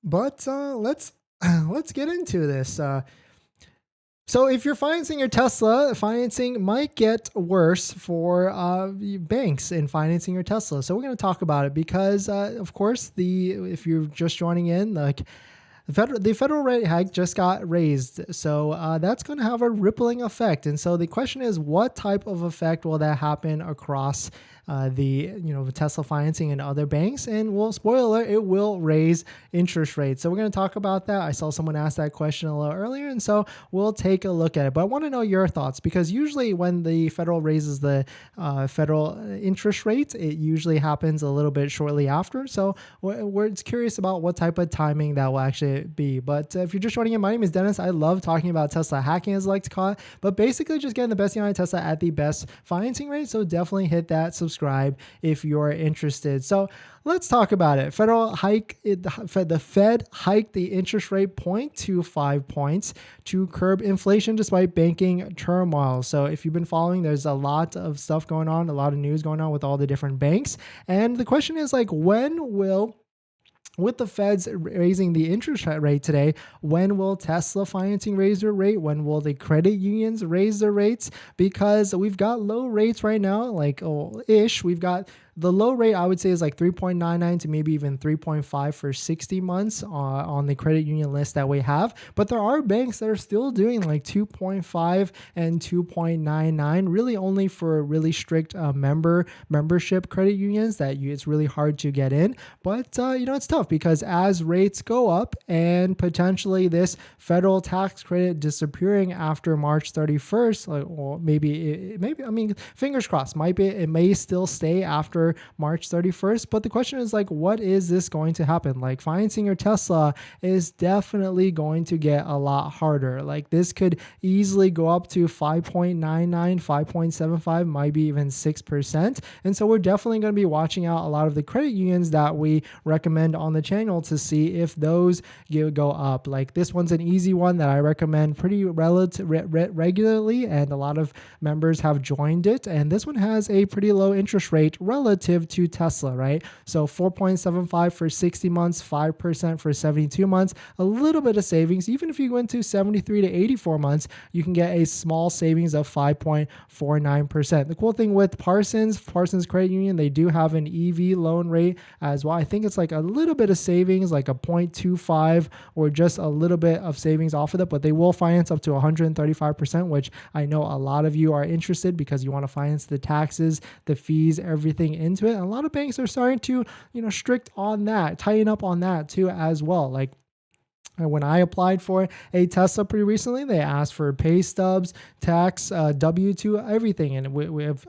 But let's get into this. So if you're financing your Tesla, financing might get worse for banks in financing your Tesla. So we're going to talk about it because, of course, the if you're just joining in, like the federal rate hike just got raised, so that's going to have a rippling effect. And so the question is, what type of effect will that happen across the Tesla financing and other banks? And well, spoiler, it will raise interest rates. So we're going to talk about that. I saw someone ask that question a little earlier, and so we'll take a look at it. But I want to know your thoughts because usually when the federal raises the federal interest rate, it usually happens a little bit shortly after. So we're curious about what type of timing that will actually be. But if you're just joining in, my name is Dennis. I love talking about Tesla hacking, as I like to call it, but basically just getting the best deal on Tesla at the best financing rate. So definitely hit that subscribe if you're interested. So let's talk about it. The Fed hiked the interest rate 0.25 points to curb inflation despite banking turmoil. So if you've been following, there's a lot of stuff going on, a lot of news going on with all the different banks. And the question is like, with the Feds raising the interest rate today, when will Tesla financing raise their rate? When will the credit unions raise their rates? Because we've got low rates right now, We've got the low rate, I would say, is like 3.99 to maybe even 3.5 for 60 months on the credit union list that we have. But there are banks that are still doing like 2.5 and 2.99, really only for really strict membership credit unions it's really hard to get in. But it's tough because as rates go up and potentially this federal tax credit disappearing after March 31st, fingers crossed, it may still stay after March 31st. But the question is like, what is this going to happen? Like financing your Tesla is definitely going to get a lot harder. Like this could easily go up to 5.99, 5.75, maybe even 6%. And so we're definitely going to be watching out a lot of the credit unions that we recommend on the channel to see if those go up. Like this one's an easy one that I recommend pretty regularly, and a lot of members have joined it. And this one has a pretty low interest rate relative to Tesla, right? So 4.75 for 60 months, 5% for 72 months, a little bit of savings. Even if you go into 73 to 84 months, you can get a small savings of 5.49%. The cool thing with Parsons Credit Union, they do have an EV loan rate as well. I think it's like a little bit of savings, like a 0.25 or just a little bit of savings off of that, but they will finance up to 135%, which I know a lot of you are interested because you want to finance the taxes, the fees, everything into it. And a lot of banks are starting to, strict on that, tighten up on that too as well. Like when I applied for a Tesla pretty recently, they asked for pay stubs, tax, W-2, everything, and we have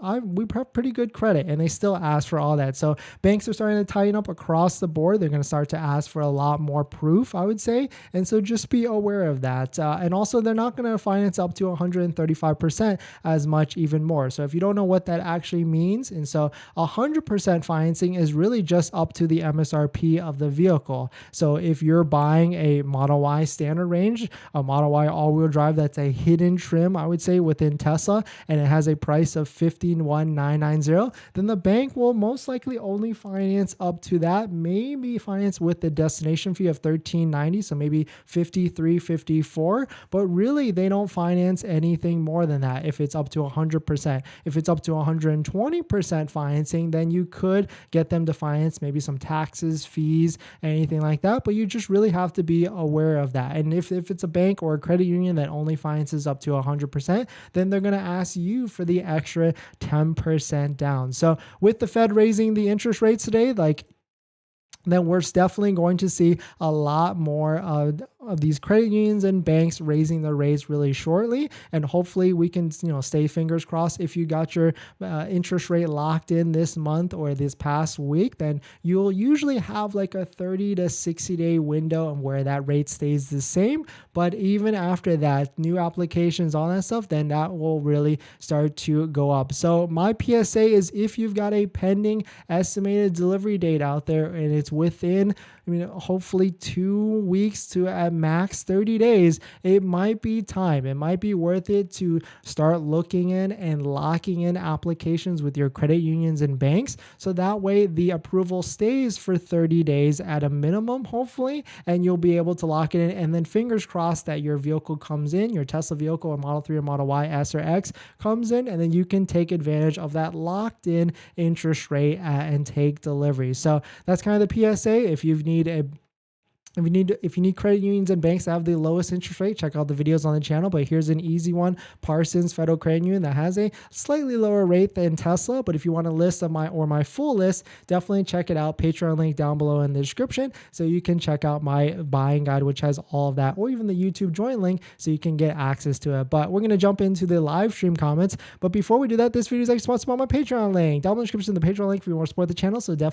pretty good credit, and they still ask for all that. So banks are starting to tighten up across the board. They're going to start to ask for a lot more proof, I would say, and so just be aware of that. And also, they're not going to finance up to 135% as much, even more. So if you don't know what that actually means, and so 100% financing is really just up to the MSRP of the vehicle. So if you're buying a Model Y standard range, a Model Y all-wheel drive that's a hidden trim, I would say, within Tesla, and it has a price of $15,190, then the bank will most likely only finance up to that, maybe finance with the destination fee of $13.90, so maybe $53.54, but really they don't finance anything more than that if it's up to 100%. If it's up to 120% financing, then you could get them to finance maybe some taxes, fees, anything like that, but you just really have to be aware of that. And if it's a bank or a credit union that only finances up to 100%, then they're going to ask you for the extra 10% down. So with the Fed raising the interest rates today, then we're definitely going to see a lot more of these credit unions and banks raising their rates really shortly. And hopefully we can, stay fingers crossed. If you got your interest rate locked in this month or this past week, then you'll usually have like a 30 to 60 day window where that rate stays the same. But even after that, new applications, all that stuff, then that will really start to go up. So my PSA is, if you've got a pending estimated delivery date out there and it's within, hopefully 2 weeks to that max 30 days, it might be time. It might be worth it to start looking in and locking in applications with your credit unions and banks. So that way the approval stays for 30 days at a minimum, hopefully, and you'll be able to lock it in. And then fingers crossed that your vehicle comes in, your Tesla vehicle or Model 3 or Model Y, S or X comes in, and then you can take advantage of that locked in interest rate and take delivery. So that's kind of the PSA. If you need credit unions and banks that have the lowest interest rate, check out the videos on the channel. But here's an easy one: Parsons Federal Credit Union, that has a slightly lower rate than Tesla. But if you want a list of my full list, definitely check it out. Patreon link down below in the description, so you can check out my buying guide, which has all of that, or even the YouTube join link, so you can get access to it. But we're gonna jump into the live stream comments. But before we do that, this video is actually sponsored by my Patreon link down in the description. The Patreon link if you want to support the channel. So definitely